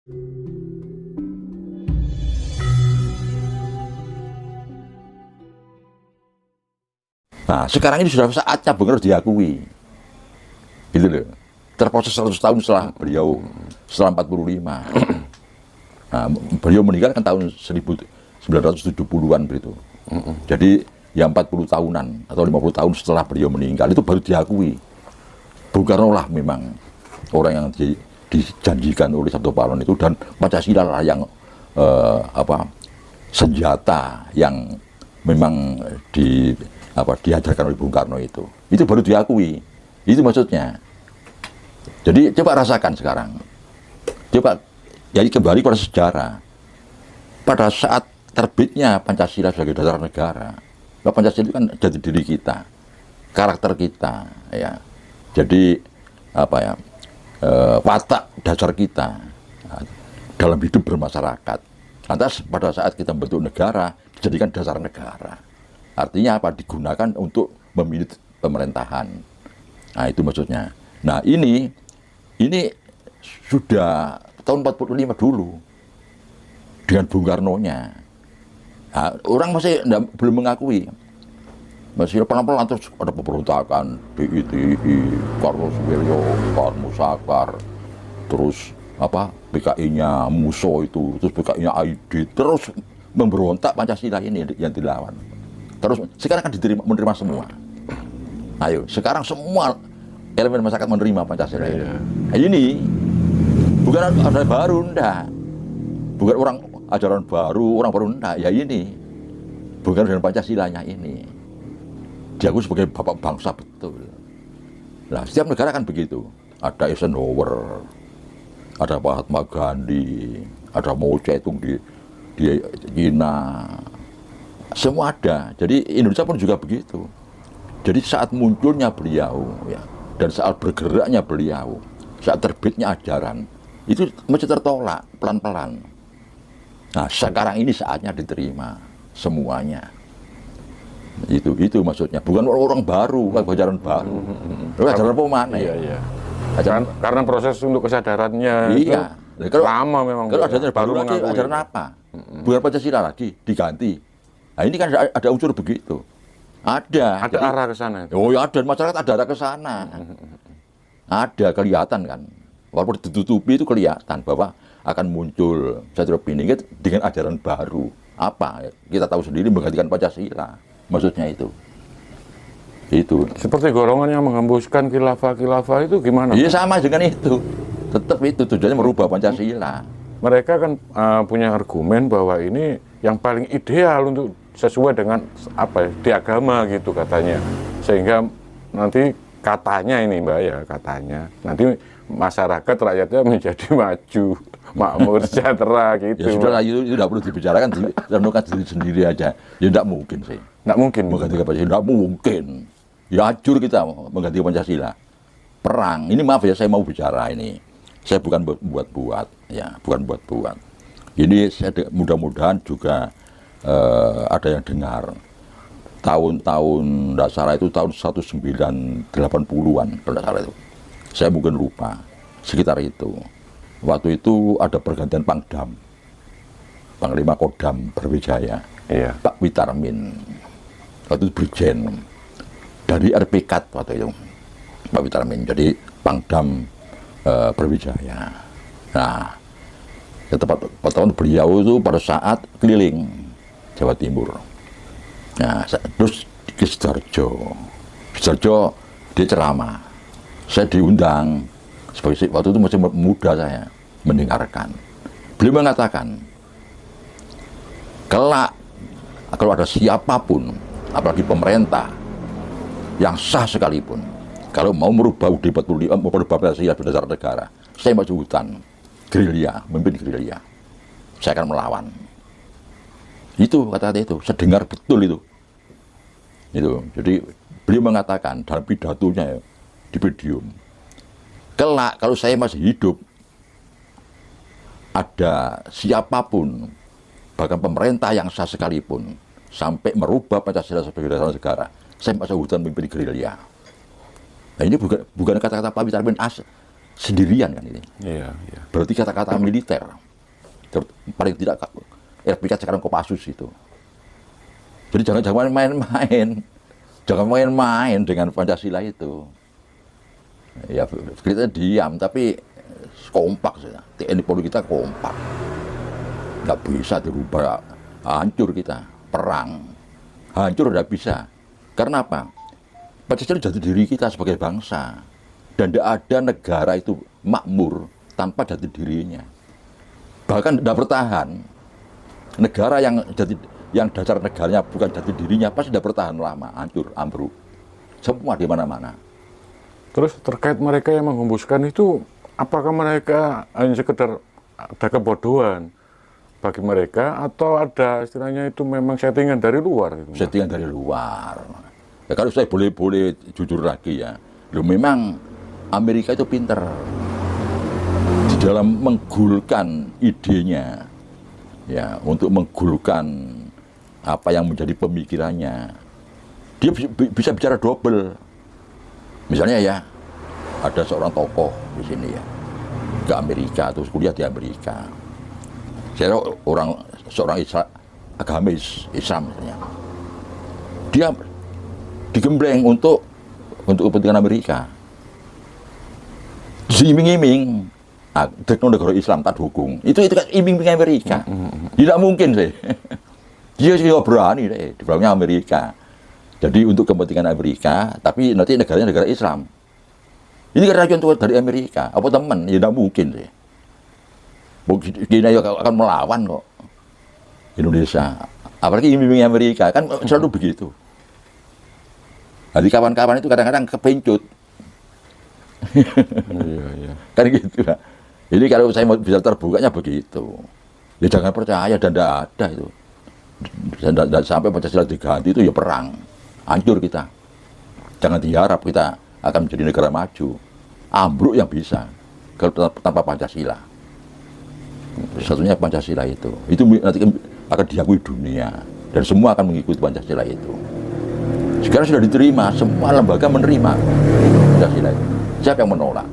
Nah, sekarang ini sudah saatnya Bung Karno diakui. Gitu loh. Terproses 100 tahun setelah beliau, setelah 45. Nah, beliau meninggal kan tahun 1970-an begitu. Jadi ya 40 tahunan atau 50 tahun setelah beliau meninggal itu baru diakui. Bung Karno lah memang orang yang dijanjikan oleh Sabto Pahlawan itu, dan Pancasila lah yang senjata yang memang diajarkan oleh Bung Karno itu. Itu baru diakui. Itu maksudnya. Jadi coba rasakan sekarang. Coba ya kembali pada sejarah. Pada saat terbitnya Pancasila sebagai dasar negara, Pancasila itu kan jati diri kita, karakter kita, ya. Jadi watak dasar kita dalam hidup bermasyarakat. Lantas pada saat kita membentuk negara, dijadikan dasar negara. Artinya apa? Digunakan untuk memilih pemerintahan. Nah, itu maksudnya. Nah, ini sudah tahun 45 dulu dengan Bung Karno-nya. Nah, orang masih belum mengakui. Masih pelan-pelan terus ada pemberontakan, BITI, Kartosuwiryo, Karno Sakar, terus PKI-nya Muso itu, terus PKI-nya Aidit, terus memberontak Pancasila ini yang dilawan. Terus sekarang kan menerima semua. Ayo, sekarang semua elemen masyarakat menerima Pancasila ini. Nah, ini bukan ada baru, enggak. Bukan orang ajaran baru, orang baru, enggak. Ya ini, bukan dengan Pancasilanya ini. Diakui sebagai bapak bangsa betul. Nah, setiap negara kan begitu. Ada Eisenhower, ada Mahatma Gandhi, ada Mao Zedong di China. Semua ada. Jadi Indonesia pun juga begitu. Jadi saat munculnya beliau, ya, dan saat bergeraknya beliau, saat terbitnya ajaran, itu mesti tertolak pelan-pelan. Nah, sekarang ini saatnya diterima semuanya. Itu maksudnya. Bukan orang baru, ajaran baru. Ajaran apa mana ya? Iya. Karena proses untuk kesadarannya iya. Itu lama memang. Kalau ajaran baru lagi, ajaran apa? Bukan Pancasila lagi, diganti. Nah, ini kan ada unsur begitu. Ada arah ke sana. Oh ya, ada, masyarakat ada arah ke sana. Ada, kelihatan kan. Walaupun ditutupi itu kelihatan bahwa akan muncul satu opini dengan ajaran baru. Apa? Kita tahu sendiri menggantikan Pancasila. Maksudnya itu. Seperti golongan yang menghembuskan khilafah itu gimana? Iya, sama dengan itu. Tetap itu tujuannya merubah Pancasila. Mereka kan punya argumen bahwa ini yang paling ideal untuk sesuai dengan di agama gitu katanya. Sehingga nanti katanya ini Mbak ya, katanya nanti masyarakat rakyatnya menjadi maju, makmur, sejahtera gitu. Ya sudah lah, itu tidak perlu dibicarakan, renungkan diri sendiri aja. Ya tidak mungkin sih. Tidak mungkin. Menggantikan Pancasila, tidak mungkin. Ya hancur kita mengganti Pancasila. Perang, ini maaf ya, saya mau bicara ini. Saya bukan buat-buat, ya, bukan buat-buat. Ini mudah-mudahan juga ada yang dengar. Tahun-tahun, tidak salah itu tahun 1980-an, kalau tidak salah itu. Saya mungkin lupa, sekitar itu. Waktu itu ada pergantian Pangdam, Panglima Kodam Brawijaya, iya. Pak Witarmin, waktu itu Brigjen, dari RPK waktu itu, Pak Witarmin, jadi Pangdam Brawijaya. Nah, teman beliau itu pada saat keliling Jawa Timur. Nah, terus ke Sidoarjo, dia ceramah. Saya diundang, sebagai waktu itu masih muda saya, mendengarkan. Beliau mengatakan, kelak kalau ada siapapun, apalagi pemerintah yang sah sekalipun, kalau mau merubah UUD 45, merubah Pancasila berdasar negara, saya maju hutan, gerilya, memimpin gerilya. Saya akan melawan. Itu kata-kata itu, saya dengar betul itu. Jadi beliau mengatakan dalam pidatonya di podium, kelak kalau saya masih hidup, ada siapapun, bahkan pemerintah yang sah sekalipun, sampai merubah Pancasila sebagai dasar negara, saya masih hutan memimpin gerilya. Nah, ini bukan kata-kata Pak Witarmin sendirian kan ini. Iya, iya. Berarti kata-kata militer, paling tidak RPK sekarang Kopassus itu. Jadi jangan main-main, jangan main-main dengan Pancasila itu. Ya kita diam, tapi kompak saja. TNI Polri kita kompak, nggak bisa dirubah, hancur kita, perang, hancur nggak bisa. Karena apa? Pancasila jati diri kita sebagai bangsa. Dan tidak ada negara itu makmur tanpa jati dirinya. Bahkan tidak bertahan. Negara yang dasar negaranya bukan jati dirinya pasti tidak bertahan lama, hancur, ambruk. Semua di mana-mana. Terus terkait mereka yang menghembuskan itu, apakah mereka hanya sekedar ada kebodohan bagi mereka atau ada istilahnya itu memang settingan dari luar? Gitu, settingan dari luar. Ya, kalau saya boleh jujur lagi ya, memang Amerika itu pinter di dalam menggulkan idenya, ya, untuk menggulkan apa yang menjadi pemikirannya. Dia bisa bicara double. Misalnya ya, ada seorang tokoh di sini ya, ke Amerika, terus kuliah di Amerika. Saya seorang agamis Islam misalnya. Dia digembleng untuk kepentingan Amerika. Iming-iming, negara Islam tak dukung. Itu kan iming-iming Amerika. Tidak mungkin sih. Dia sih berani deh di belakangnya Amerika. Jadi untuk kepentingan Amerika, tapi nanti negaranya negara Islam. Ini kan contoh dari Amerika. Apa teman? Ya tidak mungkin sih. China akan melawan kok Indonesia. Apalagi iming-iming Amerika kan selalu begitu. Jadi kawan-kawan itu kadang-kadang kepencut. Iya, iya. Kan gitu lah. Jadi kalau saya mau bisa terbukanya begitu. Ya jangan percaya dan tidak ada itu. Dan sampai Pancasila diganti itu ya perang. Hancur kita. Jangan diharap kita akan menjadi negara maju. Ambruk yang bisa kalau tanpa Pancasila. Satunya Pancasila itu. Itu nanti akan diakui dunia dan semua akan mengikuti Pancasila itu. Sekarang sudah diterima, semua lembaga menerima Pancasila itu. Siapa yang menolak?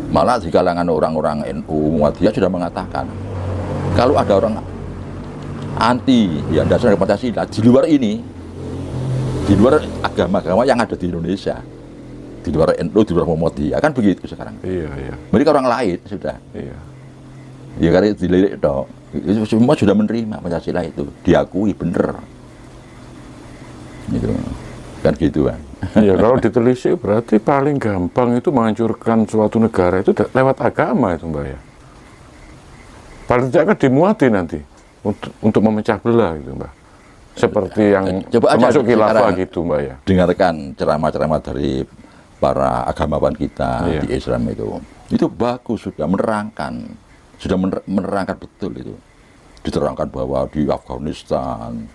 Malah di kalangan orang-orang NU Muhammadiyah sudah mengatakan kalau ada orang anti yang dasar Pancasila di luar ini, di luar agama-agama yang ada di Indonesia, di luar NU, di luar Muhammadiyah, kan begitu sekarang. Iya, iya. Mereka orang lain sudah. Iya. Ya karena dilirik dong. Itu semua sudah menerima Pancasila itu, diakui bener. Gitu. Kan gitu kan. Ya kalau ditelisik berarti paling gampang itu menghancurkan suatu negara itu lewat agama itu, Mbak ya. Paling tidak kan dimuati nanti untuk memecah belah gitu, Mbak. Seperti yang termasuk khilafah gitu, Mbak ya. Dengarkan ceramah-ceramah dari para agamawan kita di Islam itu. Itu bagus, sudah menerangkan betul itu. Diterangkan bahwa di Afghanistan,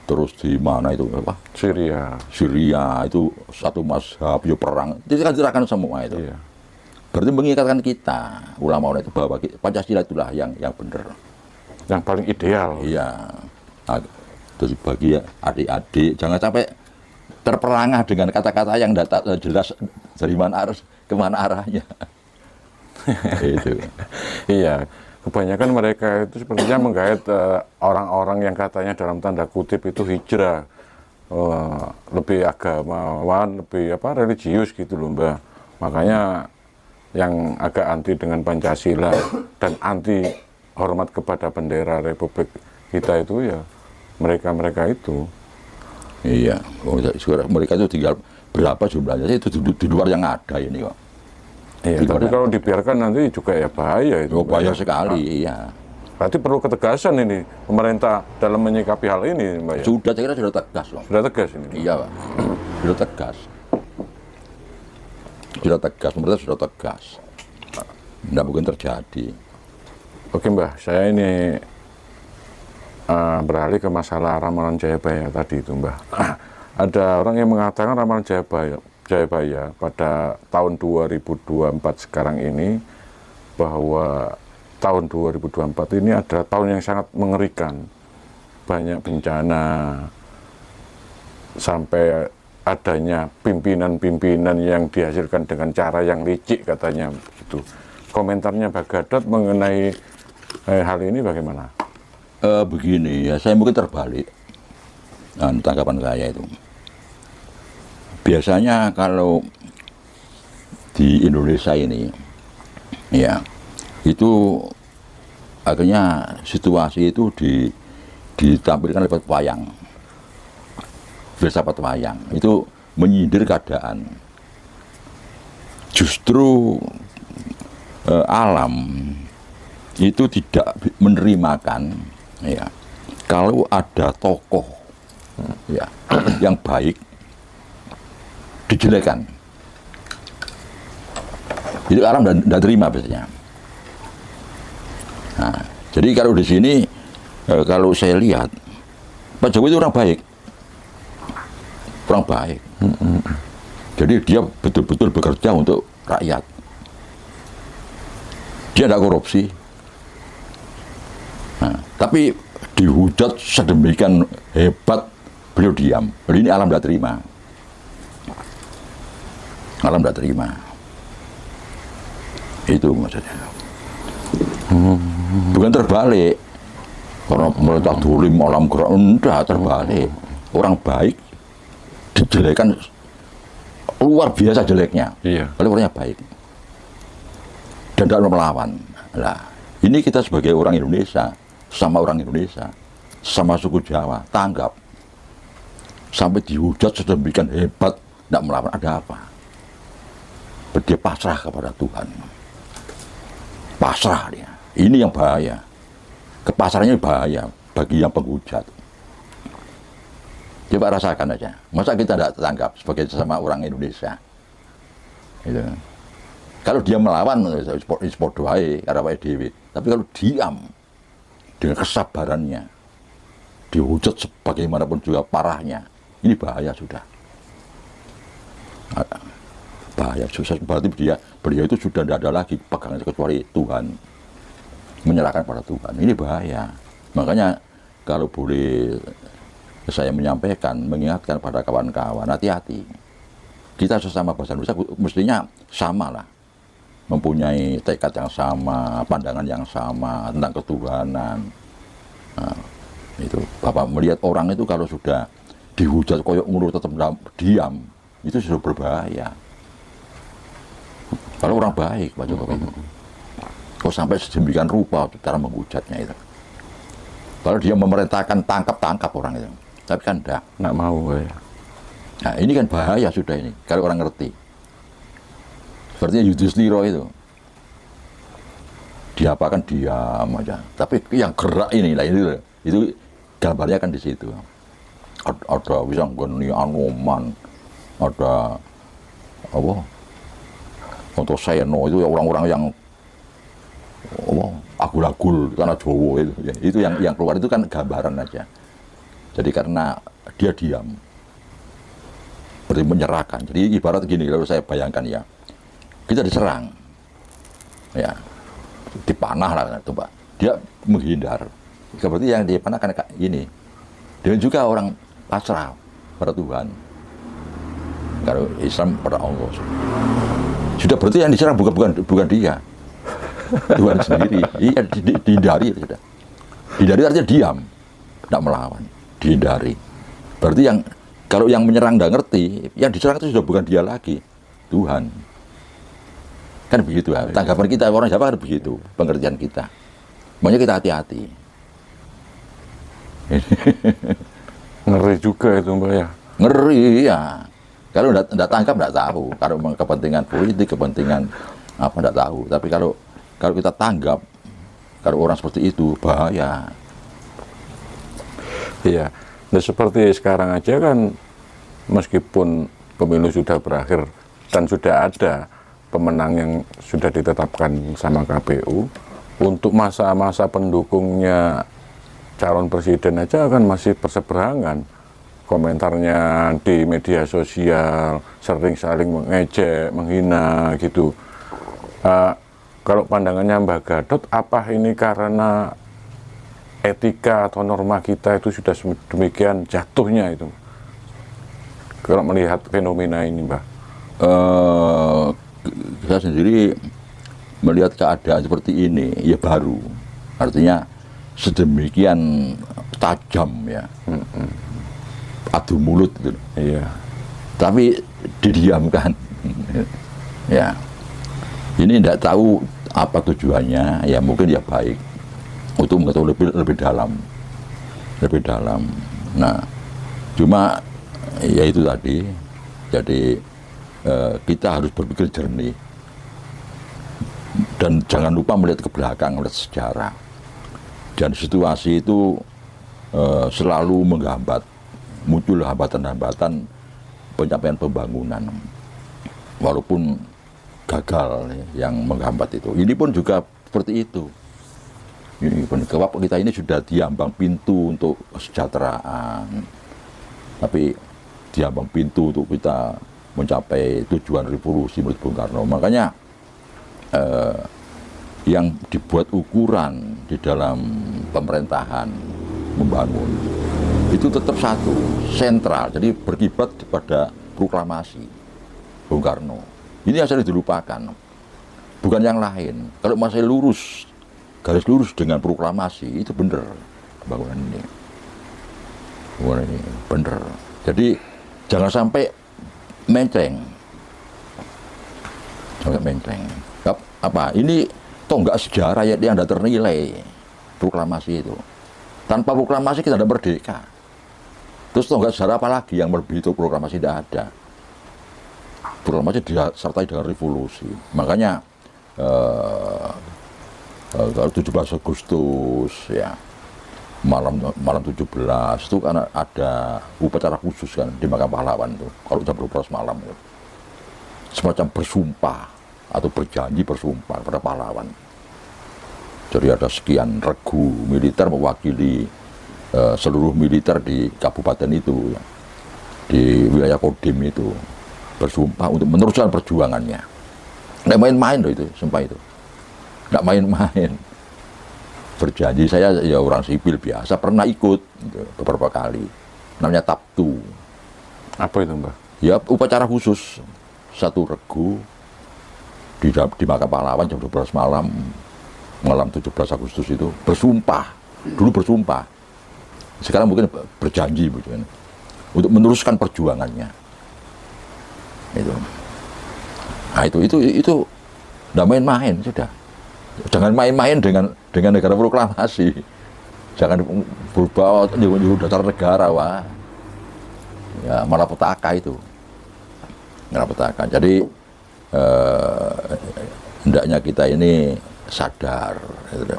terus di mana itu apa? Syria itu satu mazhab, ya perang. Itu kan diterangkan semua itu. Iya. Berarti mengingatkan kita ulama-ulama itu bahwa Pancasila itulah yang benar. Yang paling ideal. Iya. Nah, terus bagi adik-adik jangan sampai terperangah dengan kata-kata yang tidak jelas dari mana kemana arahnya. Itu. Iya. Kebanyakan mereka itu sepertinya menggait orang-orang yang katanya dalam tanda kutip itu hijrah, lebih agamawan, lebih religius gitu loh, Mbak. Makanya yang agak anti dengan Pancasila dan anti hormat kepada bendera Republik kita itu ya mereka itu. Iya, mereka itu tinggal berapa jumlahnya itu di luar yang ada ini kok. Iya, tapi kalau dibiarkan nanti juga ya bahaya itu. Oh, bahaya sekali, iya. Berarti perlu ketegasan ini pemerintah dalam menyikapi hal ini, Mbak ya? Sudah, saya kira sudah tegas loh. Sudah tegas ini? Iya, Pak. Sudah tegas. Sudah tegas, pemerintah sudah tegas. Tidak mungkin terjadi. Oke, Mbak, saya ini beralih ke masalah ramalan Jayabaya tadi itu, Mbak. Ada orang yang mengatakan ramalan Jayabaya pada tahun 2024 sekarang ini bahwa tahun 2024 ini adalah tahun yang sangat mengerikan, banyak bencana sampai adanya pimpinan-pimpinan yang dihasilkan dengan cara yang licik katanya begitu. Komentarnya Pak Gatot mengenai hal ini bagaimana? Begini ya, saya mungkin terbalik tanggapan saya itu. Biasanya kalau di Indonesia ini, ya itu akhirnya situasi itu ditampilkan lewat wayang, filsafat wayang itu menyindir keadaan. Justru alam itu tidak menerimakan, ya, kalau ada tokoh, ya, yang baik dijelekan. Itu alam tidak terima biasanya. Nah, jadi kalau di sini kalau saya lihat Pak Jokowi itu orang baik. Orang baik. Jadi dia betul-betul bekerja untuk rakyat. Dia tidak korupsi. Nah, tapi dihujat sedemikian hebat, beliau diam. Jadi ini alam tidak terima. Alam tidak terima. Itu maksudnya. Bukan terbalik. Karena pemerintah dolim alam gerak, enggak, terbalik. Orang baik dijelekan luar biasa jeleknya. Iya. Oleh orangnya baik. Dan tidak melawan. Nah, ini kita sebagai orang Indonesia, sama orang Indonesia, sama suku Jawa, tanggap. Sampai dihujat sedemikian hebat, tidak melawan, ada apa? Dia pasrah kepada Tuhan. Pasrah dia. Ini yang bahaya. Kepasrahannya bahaya bagi yang penghujat. Coba rasakan aja. Masa kita tidak tanggap sebagai sesama orang Indonesia? Gitu. Kalau dia melawan, sport doai, karena dewi. Tapi kalau diam dengan kesabarannya, dihujat sebagaimanapun juga parahnya, ini bahaya sudah. Bahaya susah, berarti beliau itu sudah tidak ada lagi pegangan kecuali Tuhan, menyerahkan pada Tuhan. Ini bahaya. Makanya kalau boleh saya menyampaikan, mengingatkan pada kawan-kawan, hati-hati. Kita sesama bangsa Indonesia mestinya sama lah, mempunyai tekad yang sama, pandangan yang sama tentang ketuhanan. Nah, itu Bapak melihat orang itu kalau sudah dihujat koyok ngurut tetap diam, itu sudah berbahaya. Kalau orang baik, Pak Jokowi itu, kok sampai sedemikian rupa cara menghujatnya itu. Kalau dia memerintahkan tangkap orang itu, tapi kan enggak mau ya. Nah ini kan bahaya sudah ini, kalau orang ngerti. Sepertinya Yudhistira itu, diapakan diam aja. Tapi yang gerak ini lah, itu gambarnya kan di situ. Ada Wisanggeni Anoman, ada apa? Antasena itu orang-orang yang agul-agul tanah Jawa itu. Ya, itu yang keluar itu kan gambaran aja. Jadi karena dia diam, berarti menyerahkan. Jadi ibarat gini, kalau saya bayangkan ya, kita diserang, ya, dipanah lah itu Pak. Dia menghindar. Berarti yang dipanah kan ini. Dia juga orang pasrah pada Tuhan. Kalau Islam pada Allah. Sudah berarti yang diserang bukan dia, Tuhan sendiri. Iya, dihindari sudah. Dihindari artinya diam, tidak melawan, dihindari. Berarti kalau yang menyerang tidak ngerti, yang diserang itu sudah bukan dia lagi, Tuhan. Kan begitu ya. Tanggapan kita orang Jawa kan begitu, pengertian kita. Makanya kita hati-hati. Ngeri juga itu Mbak ya. Ngeri ya. Kalau tidak tangkap tidak tahu. Kalau kepentingan politik, kepentingan apa tidak tahu. Tapi kalau kita tanggap, kalau orang seperti itu bahaya. Iya. Nah seperti sekarang aja kan, meskipun pemilu sudah berakhir dan sudah ada pemenang yang sudah ditetapkan sama KPU, untuk masa-masa pendukungnya calon presiden aja kan masih berseberangan. Komentarnya di media sosial sering saling mengejek, menghina gitu. Kalau pandangannya Mbak Gatot, apa ini karena etika atau norma kita itu sudah demikian jatuhnya itu? kalau melihat fenomena ini, Mbah? Saya sendiri melihat keadaan seperti ini ya baru, artinya sedemikian tajam ya, adu mulut gitu. Iya. Tapi didiamkan. Ya, ini tidak tahu apa tujuannya, ya mungkin ya baik untuk mengetahui lebih dalam. Nah, cuma ya itu tadi, jadi kita harus berpikir jernih dan jangan lupa melihat ke belakang, melihat sejarah. Dan situasi itu selalu menghambat, muncul hambatan-hambatan pencapaian pembangunan, walaupun gagal yang menghambat itu. Ini pun juga seperti itu. Ini pun kita ini sudah diambang pintu untuk kesejahteraan, tapi diambang pintu untuk kita mencapai tujuan revolusi menurut Bung Karno. Makanya yang dibuat ukuran di dalam pemerintahan membangun itu tetap satu, sentral, jadi berkiblat pada proklamasi Bung Karno. Ini yang sering dilupakan, bukan yang lain. Kalau masih lurus, garis lurus dengan proklamasi, itu benar pembangunan ini. Pembangunan ini benar. Jadi jangan sampai menceng. Sampai menceng. Apa? Ini toh nggak sejarah ya, yang tidak ternilai proklamasi itu. Tanpa proklamasi kita tidak merdeka. Terus toh nggak sejarah apa lagi yang lebih itu proklamasi tidak ada. Proklamasi disertai dengan revolusi. Makanya 17 Agustus ya, malam 17 itu kan ada upacara khusus kan di Makam Pahlawan itu. Kalau jam 12 malam itu. Semacam bersumpah atau berjanji bersumpah pada pahlawan. Jadi ada sekian regu militer mewakili seluruh militer di kabupaten itu, ya, di wilayah Kodim itu, bersumpah untuk meneruskan perjuangannya. Nggak main-main loh itu, sumpah itu. Nggak main-main. Berjanji, saya ya orang sipil biasa, pernah ikut gitu, beberapa kali. Namanya Taptu. Apa itu, Mbak? Ya upacara khusus, satu regu di Makam Pahlawan jam 12 malam 17 Agustus itu bersumpah, dulu bersumpah, sekarang mungkin berjanji untuk meneruskan perjuangannya. Itu. Nah itu nggak main-main sudah. Jangan main-main dengan negara proklamasi. Jangan berubah nyuruh dasar negara, wah. Ya malah petaka itu. Malah petaka. Jadi hendaknya kita ini sadar. Gitu.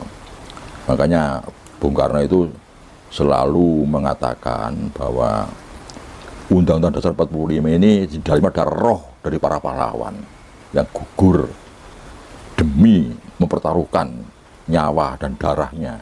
Makanya Bung Karno itu selalu mengatakan bahwa Undang-Undang Dasar 45 ini di dalamnya ada roh dari para pahlawan yang gugur demi mempertaruhkan nyawa dan darahnya